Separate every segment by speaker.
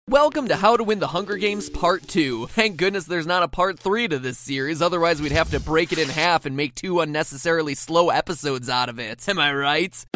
Speaker 1: Welcome to How to Win the Hunger Games Part 2. Thank goodness there's not a Part 3 to this series, otherwise we'd have to break it in half and make 2 unnecessarily slow episodes out of it. Am I right?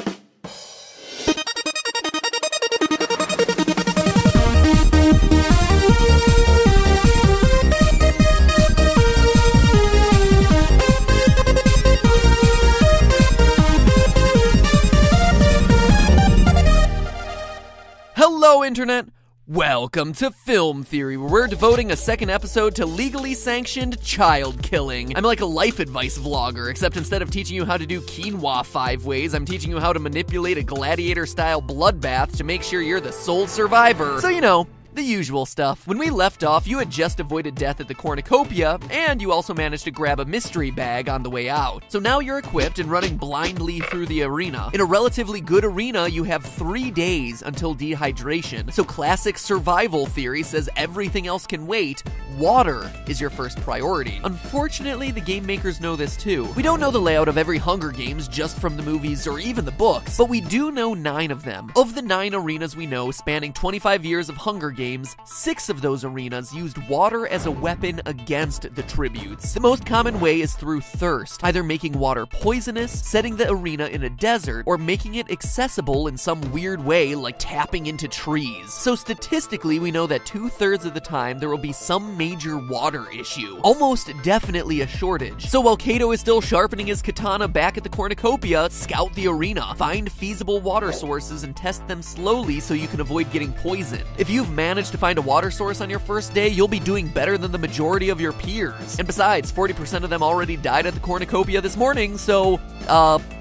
Speaker 1: Hello, Internet! Welcome to Film Theory, where we're devoting a second episode to legally sanctioned child killing. I'm like a life advice vlogger, except instead of teaching you how to do quinoa 5 ways, I'm teaching you how to manipulate a gladiator-style bloodbath to make sure you're the sole survivor. So, you know, the usual stuff. When we left off, you had just avoided death at the cornucopia, and you also managed to grab a mystery bag on the way out. So now you're equipped and running blindly through the arena. In a relatively good arena, you have 3 days until dehydration. So classic survival theory says everything else can wait. Water is your first priority. Unfortunately, the game makers know this too. We don't know the layout of every Hunger Games just from the movies or even the books, but we do know 9 of them. Of the 9 arenas we know, spanning 25 years of Hunger Games, 6 of those arenas used water as a weapon against the tributes. The most common way is through thirst, either making water poisonous, setting the arena in a desert, or making it accessible in some weird way like tapping into trees. So statistically, we know that 2/3 of the time there will be some major water issue, almost definitely a shortage. So while Cato is still sharpening his katana back at the cornucopia, scout the arena, find feasible water sources and test them slowly so you can avoid getting poisoned. If you've managed to find a water source on your first day, you'll be doing better than the majority of your peers. And besides, 40% of them already died at the cornucopia this morning, so,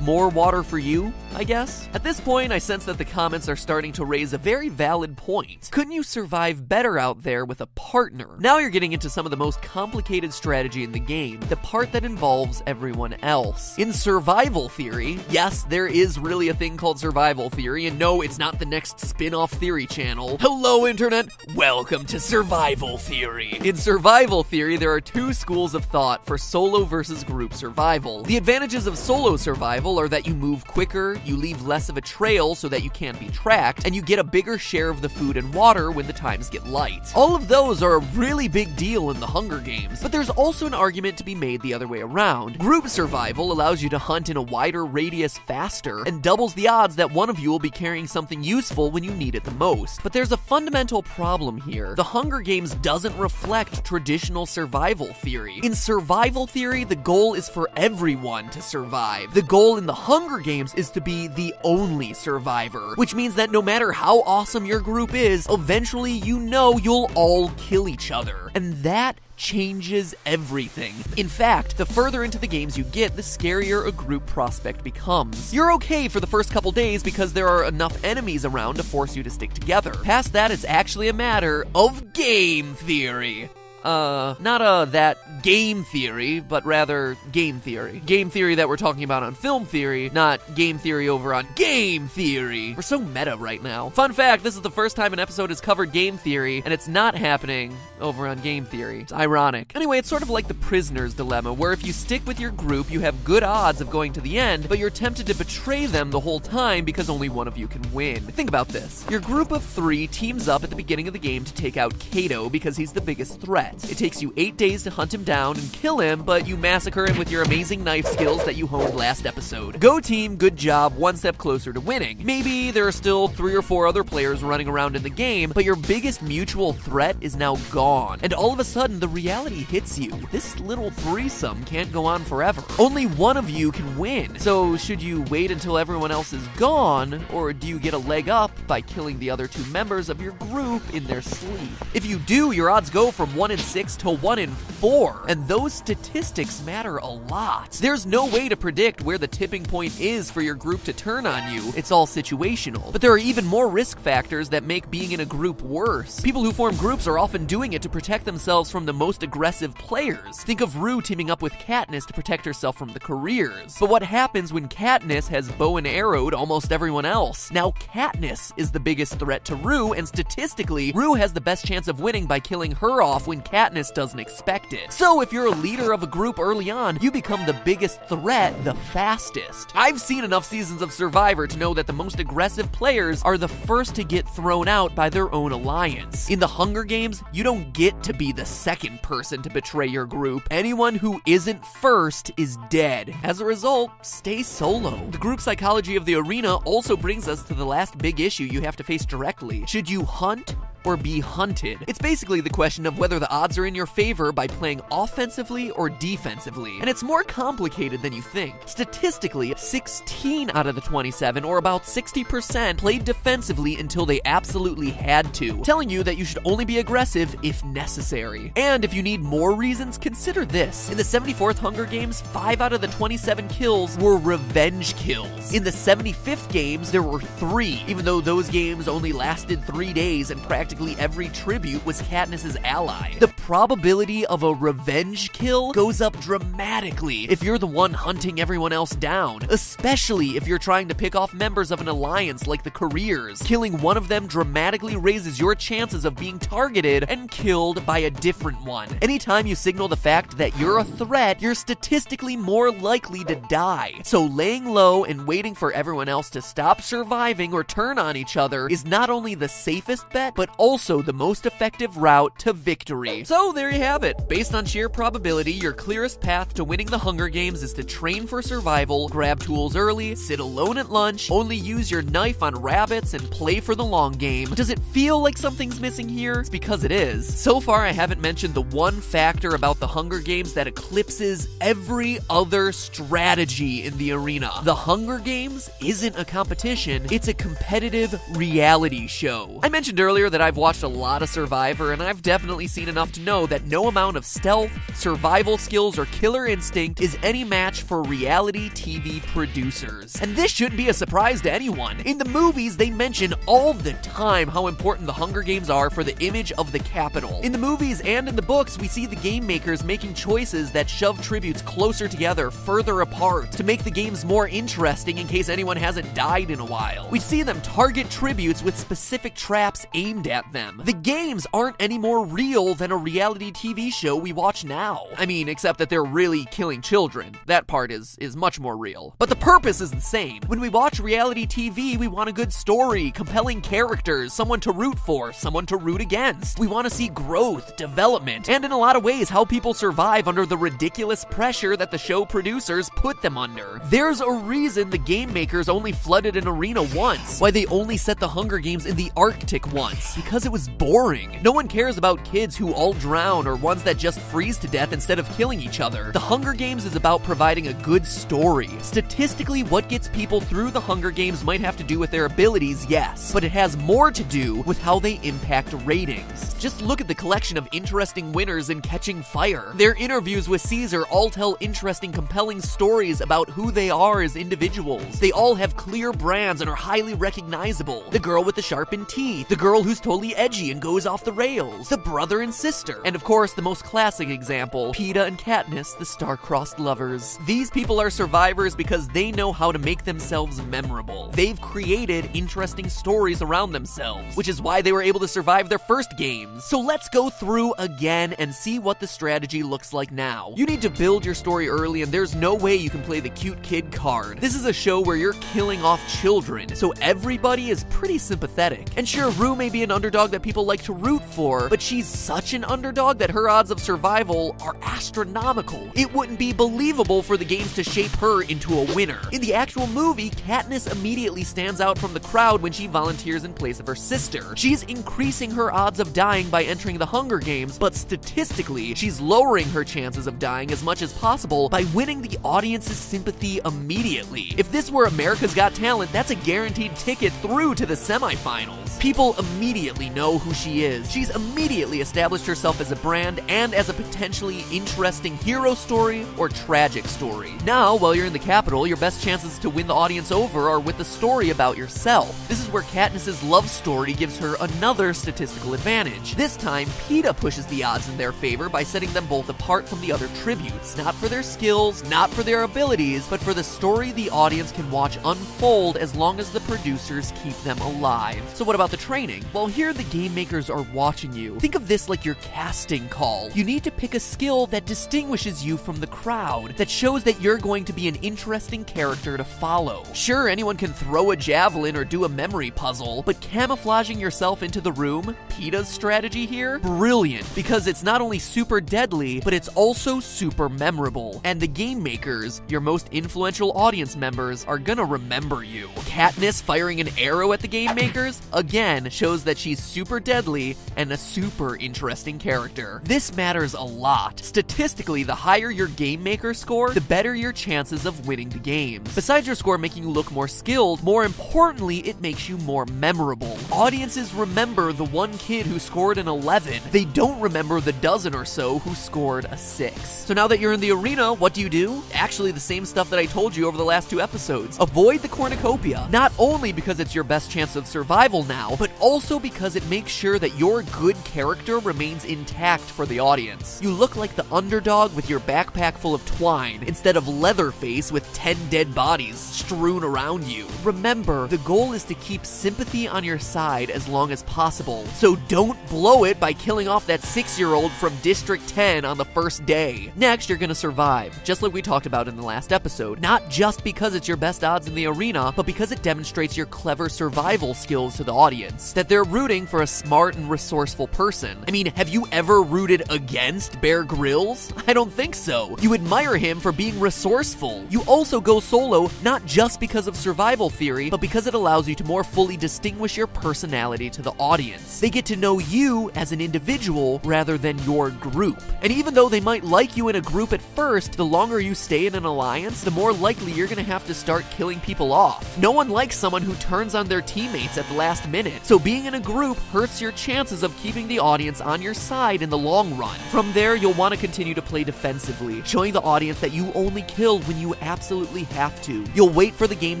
Speaker 1: more water for you, I guess? At this point, I sense that the comments are starting to raise a very valid point. Couldn't you survive better out there with a partner? Now you're getting into some of the most complicated strategy in the game, the part that involves everyone else. In survival theory, yes, there is really a thing called survival theory, and no, it's not the next spin-off theory channel. Hello, Internet! Welcome to survival theory! In survival theory, there are 2 schools of thought for solo versus group survival. The advantages of solo survival are that you move quicker, you leave less of a trail so that you can't be tracked, and you get a bigger share of the food and water when the times get light. All of those are a really big deal in the Hunger Games, but there's also an argument to be made the other way around. Group survival allows you to hunt in a wider radius faster, and doubles the odds that one of you will be carrying something useful when you need it the most. But there's a fundamental problem here. The Hunger Games doesn't reflect traditional survival theory. In survival theory, the goal is for everyone to survive. The goal in the Hunger Games is to be the only survivor, which means that no matter how awesome your group is, eventually you know you'll all kill each other. And that changes everything. In fact, the further into the games you get, the scarier a group prospect becomes. You're okay for the first couple days because there are enough enemies around to force you to stick together. Past that, it's actually a matter of game theory. Not that game theory, but rather game theory. Game theory that we're talking about on film theory, not game theory over on game theory. We're so meta right now. Fun fact, this is the first time an episode has covered game theory, and it's not happening over on game theory. It's ironic. Anyway, it's sort of like the prisoner's dilemma, where if you stick with your group, you have good odds of going to the end, but you're tempted to betray them the whole time because only one of you can win. Think about this. Your group of 3 teams up at the beginning of the game to take out Cato because he's the biggest threat. It takes you 8 days to hunt him down and kill him, but you massacre him with your amazing knife skills that you honed last episode. Go team, good job, 1 step closer to winning. Maybe there are still 3 or 4 other players running around in the game, but your biggest mutual threat is now gone. And all of a sudden, the reality hits you. This little threesome can't go on forever. Only one of you can win. So should you wait until everyone else is gone, or do you get a leg up by killing the other 2 members of your group in their sleep? If you do, your odds go from 1 in 6 to 1 in 4, and those statistics matter a lot. There's no way to predict where the tipping point is for your group to turn on you. It's all situational. But there are even more risk factors that make being in a group worse. People who form groups are often doing it to protect themselves from the most aggressive players. Think of Rue teaming up with Katniss to protect herself from the careers. But what happens when Katniss has bow and arrowed almost everyone else? Now Katniss is the biggest threat to Rue, and statistically, Rue has the best chance of winning by killing her off when Katniss doesn't expect it. So if you're a leader of a group early on, you become the biggest threat the fastest. I've seen enough seasons of Survivor to know that the most aggressive players are the first to get thrown out by their own alliance. In the Hunger Games, you don't get to be the second person to betray your group. Anyone who isn't first is dead. As a result, stay solo. The group psychology of the arena also brings us to the last big issue you have to face directly. Should you hunt or be hunted? It's basically the question of whether the odds are in your favor by playing offensively or defensively. And it's more complicated than you think. Statistically, 16 out of the 27, or about 60%, played defensively until they absolutely had to, telling you that you should only be aggressive if necessary. And if you need more reasons, consider this. In the 74th Hunger Games, 5 out of the 27 kills were revenge kills. In the 75th Games, there were 3, even though those games only lasted 3 days and practically every tribute was Katniss's ally. The probability of a revenge kill goes up dramatically if you're the one hunting everyone else down, especially if you're trying to pick off members of an alliance like the Careers. Killing one of them dramatically raises your chances of being targeted and killed by a different one. Anytime you signal the fact that you're a threat, you're statistically more likely to die. So laying low and waiting for everyone else to stop surviving or turn on each other is not only the safest bet, but also the most effective route to victory. So there you have it. Based on sheer probability, your clearest path to winning the Hunger Games is to train for survival, grab tools early, sit alone at lunch, only use your knife on rabbits, and play for the long game. Does it feel like something's missing here? It's because it is. So far, I haven't mentioned the one factor about the Hunger Games that eclipses every other strategy in the arena. The Hunger Games isn't a competition, it's a competitive reality show. I mentioned earlier that I've watched a lot of Survivor, and I've definitely seen enough to know that no amount of stealth, survival skills, or killer instinct is any match for reality TV producers. And this shouldn't be a surprise to anyone. In the movies, they mention all the time how important the Hunger Games are for the image of the Capitol. In the movies and in the books, we see the game makers making choices that shove tributes closer together, further apart, to make the games more interesting in case anyone hasn't died in a while. We see them target tributes with specific traps aimed at them. The games aren't any more real than a reality TV show we watch now. I mean, except that they're really killing children. That part is much more real. But the purpose is the same. When we watch reality TV, we want a good story, compelling characters, someone to root for, someone to root against. We want to see growth, development, and in a lot of ways, how people survive under the ridiculous pressure that the show producers put them under. There's a reason the game makers only flooded an arena once, why they only set the Hunger Games in the Arctic once, because it was boring. No one cares about kids who all drown or ones that just freeze to death instead of killing each other. The Hunger Games is about providing a good story. Statistically, what gets people through the Hunger Games might have to do with their abilities, yes, but it has more to do with how they impact ratings. Just look at the collection of interesting winners in Catching Fire. Their interviews with Caesar all tell interesting, compelling stories about who they are as individuals. They all have clear brands and are highly recognizable. The girl with the sharpened teeth, the girl who's totally edgy and goes off the rails, the brother and sister, and of course the most classic example, Peeta and Katniss, the star-crossed lovers. These people are survivors because they know how to make themselves memorable. They've created interesting stories around themselves, which is why they were able to survive their first games. So let's go through again and see what the strategy looks like now. You need to build your story early, and there's no way you can play the cute kid card. This is a show where you're killing off children, so everybody is pretty sympathetic. And sure, Rue may be an underdog that people like to root for, but she's such an underdog that her odds of survival are astronomical. It wouldn't be believable for the games to shape her into a winner. In the actual movie, Katniss immediately stands out from the crowd when she volunteers in place of her sister. She's increasing her odds of dying by entering the Hunger Games, but statistically, she's lowering her chances of dying as much as possible by winning the audience's sympathy immediately. If this were America's Got Talent, that's a guaranteed ticket through to the semifinals. People immediately know who she is. She's immediately established herself as a brand and as a potentially interesting hero story or tragic story. Now, while you're in the Capitol, your best chances to win the audience over are with a story about yourself. This is where Katniss's love story gives her another statistical advantage. This time, Peeta pushes the odds in their favor by setting them both apart from the other tributes, not for their skills, not for their abilities, but for the story the audience can watch unfold as long as the producers keep them alive. So what about the training? Well, here's here the game makers are watching you. Think of this like your casting call. You need to pick a skill that distinguishes you from the crowd, that shows that you're going to be an interesting character to follow. Sure, anyone can throw a javelin or do a memory puzzle, but camouflaging yourself into the room, PETA's strategy here, brilliant, because it's not only super deadly, but it's also super memorable. And the game makers, your most influential audience members, are gonna remember you. Katniss firing an arrow at the game makers, again, shows that she's super deadly and a super interesting character. This matters a lot. Statistically, the higher your game maker score, the better your chances of winning the game. Besides your score making you look more skilled, more importantly, it makes you more memorable. Audiences remember the one kid who scored an 11. They don't remember the dozen or so who scored a 6. So now that you're in the arena, what do? Actually, the same stuff that I told you over the last 2 episodes. Avoid the cornucopia. Not only because it's your best chance of survival now, but also because it makes sure that your good character remains intact for the audience. You look like the underdog with your backpack full of twine, instead of Leatherface with 10 dead bodies strewn around you. Remember, the goal is to keep sympathy on your side as long as possible, so don't blow it by killing off that 6-year-old from District 10 on the first day. Next, you're gonna survive, just like we talked about in the last episode. Not just because it's your best odds in the arena, but because it demonstrates your clever survival skills to the audience, that they're rooting for a smart and resourceful person. I mean, have you ever rooted against Bear Grylls? I don't think so. You admire him for being resourceful. You also go solo not just because of survival theory, but because it allows you to more fully distinguish your personality to the audience. They get to know you as an individual rather than your group. And even though they might like you in a group at first, the longer you stay in an alliance, the more likely you're gonna have to start killing people off. No one likes someone who turns on their teammates at the last minute, so being in a group hurts your chances of keeping the audience on your side in the long run. From there, you'll want to continue to play defensively, showing the audience that you only kill when you absolutely have to. You'll wait for the game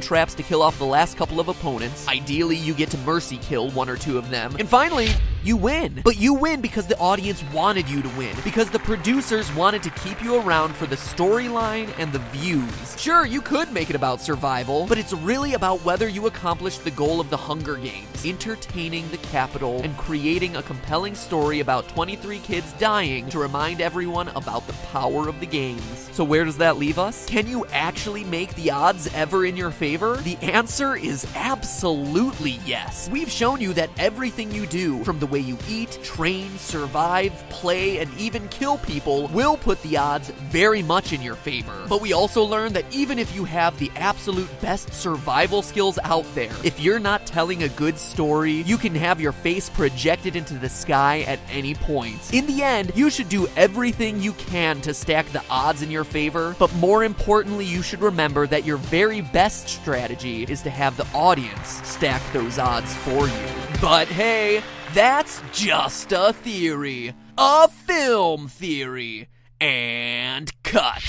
Speaker 1: traps to kill off the last couple of opponents. Ideally, you get to mercy kill 1 or 2 of them. And finally, you win. But you win because the audience wanted you to win, because the producers wanted to keep you around for the storyline and the views. Sure, you could make it about survival, but it's really about whether you accomplished the goal of the Hunger Games, entertaining the Capitol and creating a compelling story about 23 kids dying to remind everyone about the power of the games. So where does that leave us? Can you actually make the odds ever in your favor? The answer is absolutely yes. We've shown you that everything you do, from the way you eat, train, survive, play, and even kill people, will put the odds very much in your favor. But we also learned that even if you have the absolute best survival skills out there, if you're not telling a good story, you can have your face projected into the sky at any point. In the end, you should do everything you can to stack the odds in your favor, but more importantly, you should remember that your very best strategy is to have the audience stack those odds for you. But hey, that's just a theory. A film theory. And cut.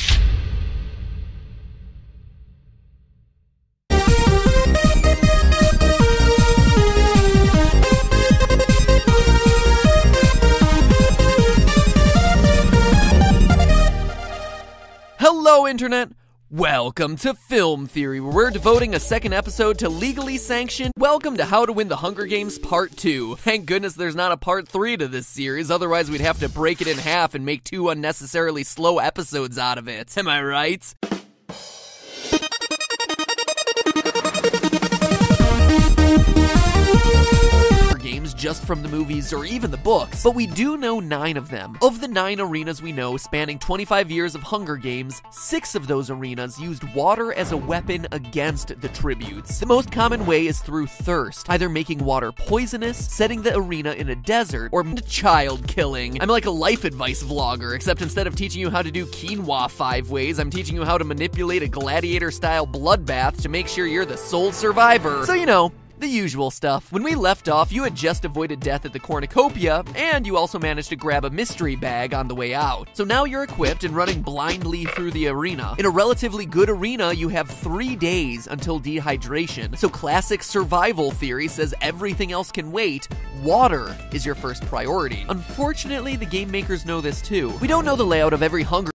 Speaker 1: Hello, Internet! Welcome to Film Theory, where we're devoting a second episode to legally sanctioned. Welcome to How to Win the Hunger Games Part 2. Thank goodness there's not a Part 3 to this series, otherwise we'd have to break it in half and make 2 unnecessarily slow episodes out of it. Am I right? Games just from the movies or even the books, but we do know 9 of them. Of the 9 arenas we know spanning 25 years of Hunger Games, 6 of those arenas used water as a weapon against the tributes. The most common way is through thirst, either making water poisonous, setting the arena in a desert, or child killing. I'm like a life advice vlogger, except instead of teaching you how to do quinoa 5 ways, I'm teaching you how to manipulate a gladiator-style bloodbath to make sure you're the sole survivor. So, you know, the usual stuff. When we left off, you had just avoided death at the cornucopia, and you also managed to grab a mystery bag on the way out. So now you're equipped and running blindly through the arena. In a relatively good arena, you have 3 days until dehydration. So classic survival theory says everything else can wait. Water is your first priority. Unfortunately, the game makers know this too. We don't know the layout of every Hunger